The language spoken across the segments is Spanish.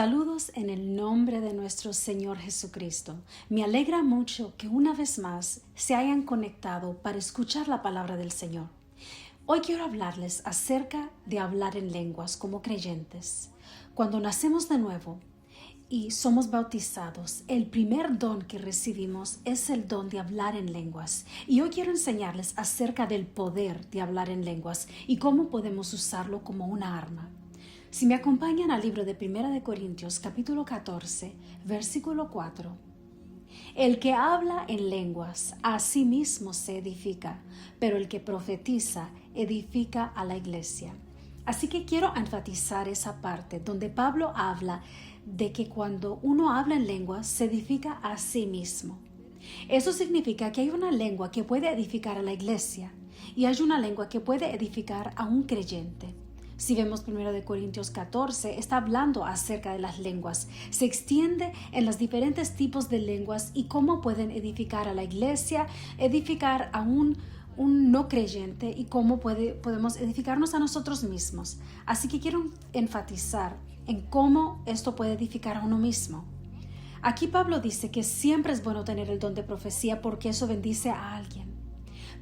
Saludos en el nombre de nuestro Señor Jesucristo. Me alegra mucho que una vez más se hayan conectado para escuchar la palabra del Señor. Hoy quiero hablarles acerca de hablar en lenguas como creyentes. Cuando nacemos de nuevo y somos bautizados, el primer don que recibimos es el don de hablar en lenguas. Y hoy quiero enseñarles acerca del poder de hablar en lenguas y cómo podemos usarlo como una arma. Si me acompañan al libro de 1 Corintios, capítulo 14, versículo 4. El que habla en lenguas a sí mismo se edifica, pero el que profetiza edifica a la iglesia. Así que quiero enfatizar esa parte donde Pablo habla de que cuando uno habla en lenguas se edifica a sí mismo. Eso significa que hay una lengua que puede edificar a la iglesia y hay una lengua que puede edificar a un creyente. Si vemos 1 Corintios 14, está hablando acerca de las lenguas. Se extiende en los diferentes tipos de lenguas y cómo pueden edificar a la iglesia, edificar a un no creyente y cómo podemos edificarnos a nosotros mismos. Así que quiero enfatizar en cómo esto puede edificar a uno mismo. Aquí Pablo dice que siempre es bueno tener el don de profecía porque eso bendice a alguien.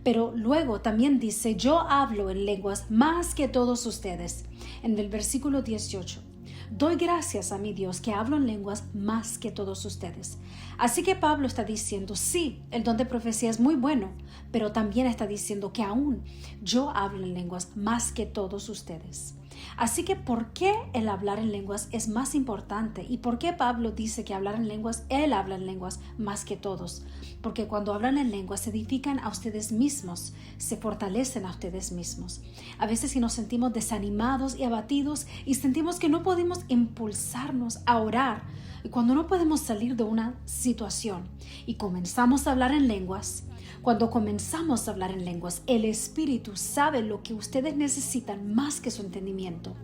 Pero luego también dice, yo hablo en lenguas más que todos ustedes. En el versículo 18, doy gracias a mi Dios que hablo en lenguas más que todos ustedes. Así que Pablo está diciendo, sí, el don de profecía es muy bueno, pero también está diciendo que aún yo hablo en lenguas más que todos ustedes. Así que, ¿por qué el hablar en lenguas es más importante? ¿Y por qué Pablo dice que hablar en lenguas, él habla en lenguas más que todos? Porque cuando hablan en lenguas se edifican a ustedes mismos, se fortalecen a ustedes mismos. A veces si nos sentimos desanimados y abatidos y sentimos que no podemos impulsarnos a orar, y cuando no podemos salir de una situación y comenzamos a hablar en lenguas, cuando comenzamos a hablar en lenguas, el Espíritu sabe lo que ustedes necesitan más que su entendimiento.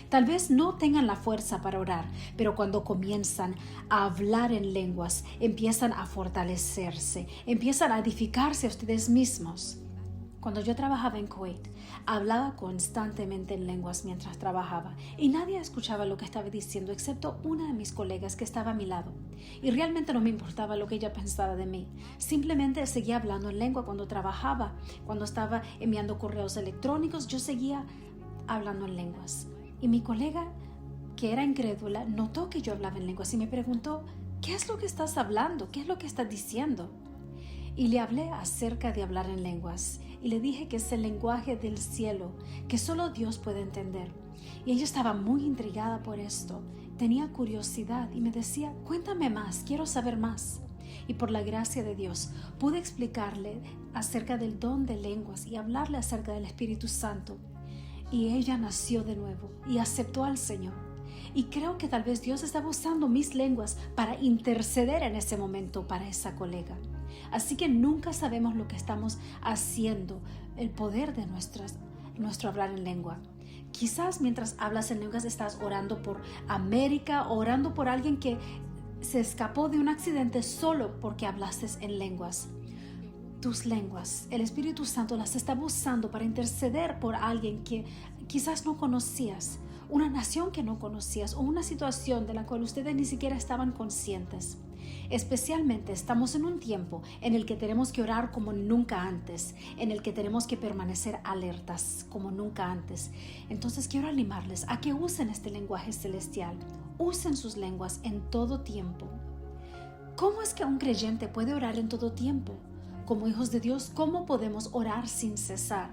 Tal vez no tengan la fuerza para orar, pero cuando comienzan a hablar en lenguas, empiezan a fortalecerse, empiezan a edificarse a ustedes mismos. Cuando yo trabajaba en Kuwait, hablaba constantemente en lenguas mientras trabajaba y nadie escuchaba lo que estaba diciendo excepto una de mis colegas que estaba a mi lado. Y realmente no me importaba lo que ella pensara de mí. Simplemente seguía hablando en lengua cuando trabajaba. Cuando estaba enviando correos electrónicos, yo seguía hablando en lenguas. Y mi colega, que era incrédula, notó que yo hablaba en lenguas y me preguntó, ¿qué es lo que estás hablando? ¿Qué es lo que estás diciendo? Y le hablé acerca de hablar en lenguas y le dije que es el lenguaje del cielo, que solo Dios puede entender. Y ella estaba muy intrigada por esto, tenía curiosidad y me decía, cuéntame más, quiero saber más. Y por la gracia de Dios pude explicarle acerca del don de lenguas y hablarle acerca del Espíritu Santo. Y ella nació de nuevo y aceptó al Señor. Y creo que tal vez Dios estaba usando mis lenguas para interceder en ese momento para esa colega. Así que nunca sabemos lo que estamos haciendo, el poder de nuestro hablar en lengua. Quizás mientras hablas en lenguas estás orando por América, orando por alguien que se escapó de un accidente solo porque hablaste en lenguas. Tus lenguas, el Espíritu Santo las está usando para interceder por alguien que quizás no conocías, una nación que no conocías o una situación de la cual ustedes ni siquiera estaban conscientes. Especialmente estamos en un tiempo en el que tenemos que orar como nunca antes, en el que tenemos que permanecer alertas como nunca antes. Entonces quiero animarles a que usen este lenguaje celestial, usen sus lenguas en todo tiempo. ¿Cómo es que un creyente puede orar en todo tiempo? Como hijos de Dios, ¿cómo podemos orar sin cesar?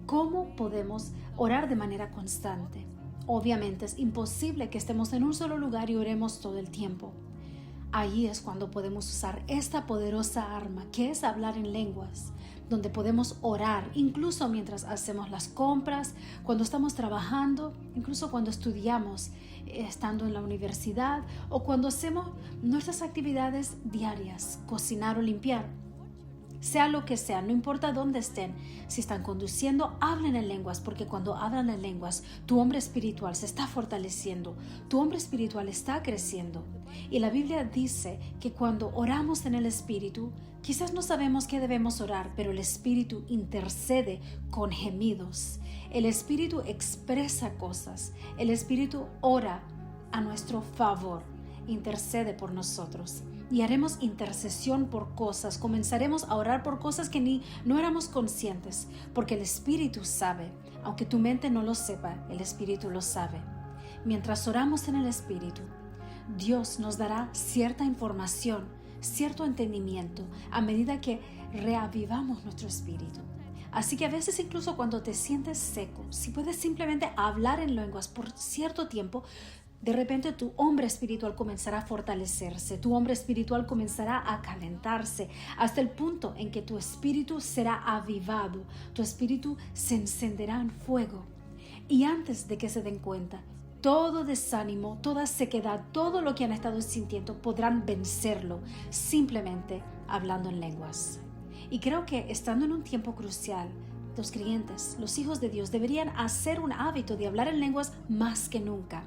¿Cómo podemos orar de manera constante? Obviamente es imposible que estemos en un solo lugar y oremos todo el tiempo. Ahí es cuando podemos usar esta poderosa arma que es hablar en lenguas, donde podemos orar incluso mientras hacemos las compras, cuando estamos trabajando, incluso cuando estudiamos, estando en la universidad o cuando hacemos nuestras actividades diarias, cocinar o limpiar. Sea lo que sea, no importa dónde estén, si están conduciendo, hablen en lenguas, porque cuando hablan en lenguas, tu hombre espiritual se está fortaleciendo, tu hombre espiritual está creciendo. Y la Biblia dice que cuando oramos en el Espíritu, quizás no sabemos qué debemos orar, pero el Espíritu intercede con gemidos. El Espíritu expresa cosas, el Espíritu ora a nuestro favor, intercede por nosotros. Y haremos intercesión por cosas, comenzaremos a orar por cosas que no éramos conscientes, porque el Espíritu sabe, aunque tu mente no lo sepa, el Espíritu lo sabe. Mientras oramos en el Espíritu, Dios nos dará cierta información, cierto entendimiento, a medida que reavivamos nuestro espíritu. Así que a veces incluso cuando te sientes seco, si puedes simplemente hablar en lenguas por cierto tiempo, de repente tu hombre espiritual comenzará a fortalecerse, tu hombre espiritual comenzará a calentarse, hasta el punto en que tu espíritu será avivado, tu espíritu se encenderá en fuego. Y antes de que se den cuenta, todo desánimo, toda sequedad, todo lo que han estado sintiendo podrán vencerlo simplemente hablando en lenguas. Y creo que estando en un tiempo crucial, los creyentes, los hijos de Dios, deberían hacer un hábito de hablar en lenguas más que nunca.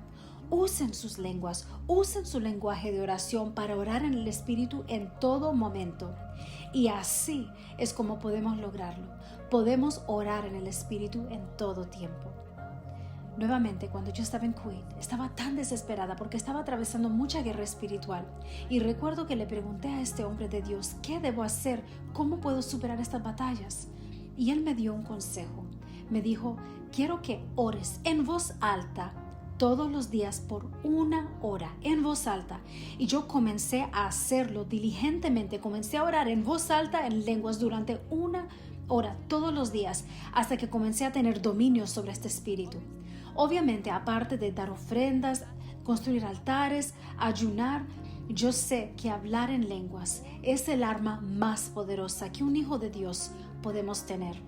Usen sus lenguas, usen su lenguaje de oración para orar en el Espíritu en todo momento. Y así es como podemos lograrlo. Podemos orar en el Espíritu en todo tiempo. Nuevamente, cuando yo estaba en Kuwait, estaba tan desesperada porque estaba atravesando mucha guerra espiritual. Y recuerdo que le pregunté a este hombre de Dios, ¿qué debo hacer? ¿Cómo puedo superar estas batallas? Y él me dio un consejo. Me dijo, quiero que ores en voz alta todos los días por 1 hora, en voz alta. Y yo comencé a hacerlo diligentemente. Comencé a orar en voz alta en lenguas durante 1 hora todos los días, hasta que comencé a tener dominio sobre este espíritu. Obviamente, aparte de dar ofrendas, construir altares, ayunar, yo sé que hablar en lenguas es el arma más poderosa que un hijo de Dios podemos tener.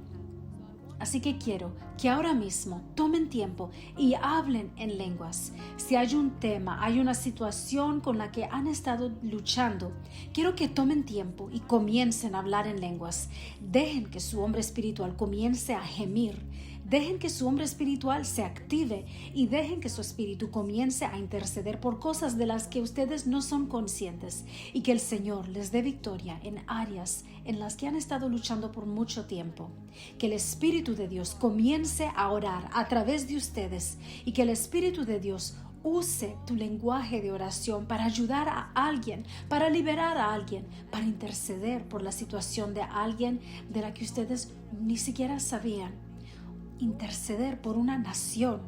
Así que quiero que ahora mismo tomen tiempo y hablen en lenguas. Si hay un tema, hay una situación con la que han estado luchando, quiero que tomen tiempo y comiencen a hablar en lenguas. Dejen que su hombre espiritual comience a gemir. Dejen que su hombre espiritual se active y dejen que su espíritu comience a interceder por cosas de las que ustedes no son conscientes, y que el Señor les dé victoria en áreas en las que han estado luchando por mucho tiempo. Que el Espíritu de Dios comience a orar a través de ustedes y que el Espíritu de Dios use tu lenguaje de oración para ayudar a alguien, para liberar a alguien, para interceder por la situación de alguien de la que ustedes ni siquiera sabían. Interceder por una nación.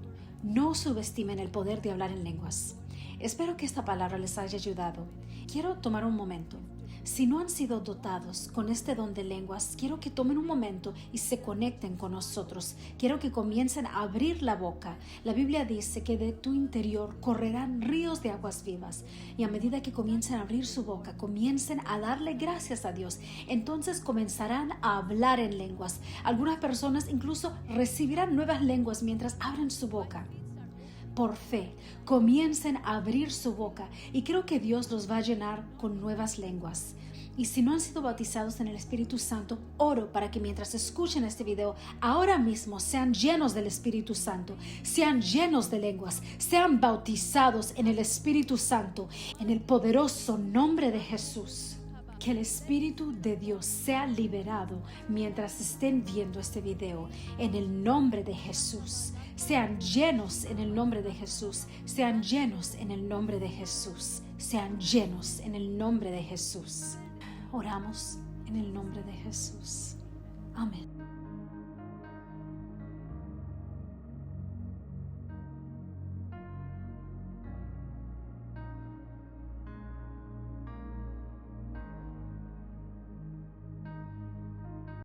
No subestimen el poder de hablar en lenguas. Espero que esta palabra les haya ayudado. Quiero tomar un momento. Si no han sido dotados con este don de lenguas, quiero que tomen un momento y se conecten con nosotros. Quiero que comiencen a abrir la boca. La Biblia dice que de tu interior correrán ríos de aguas vivas. Y a medida que comiencen a abrir su boca, comiencen a darle gracias a Dios. Entonces comenzarán a hablar en lenguas. Algunas personas incluso recibirán nuevas lenguas mientras abren su boca. Por fe, comiencen a abrir su boca y creo que Dios los va a llenar con nuevas lenguas. Y si no han sido bautizados en el Espíritu Santo, oro para que mientras escuchen este video, ahora mismo sean llenos del Espíritu Santo, sean llenos de lenguas, sean bautizados en el Espíritu Santo, en el poderoso nombre de Jesús. Que el Espíritu de Dios sea liberado mientras estén viendo este video, en el nombre de Jesús. Sean llenos en el nombre de Jesús, sean llenos en el nombre de Jesús, sean llenos en el nombre de Jesús. Oramos en el nombre de Jesús. Amén.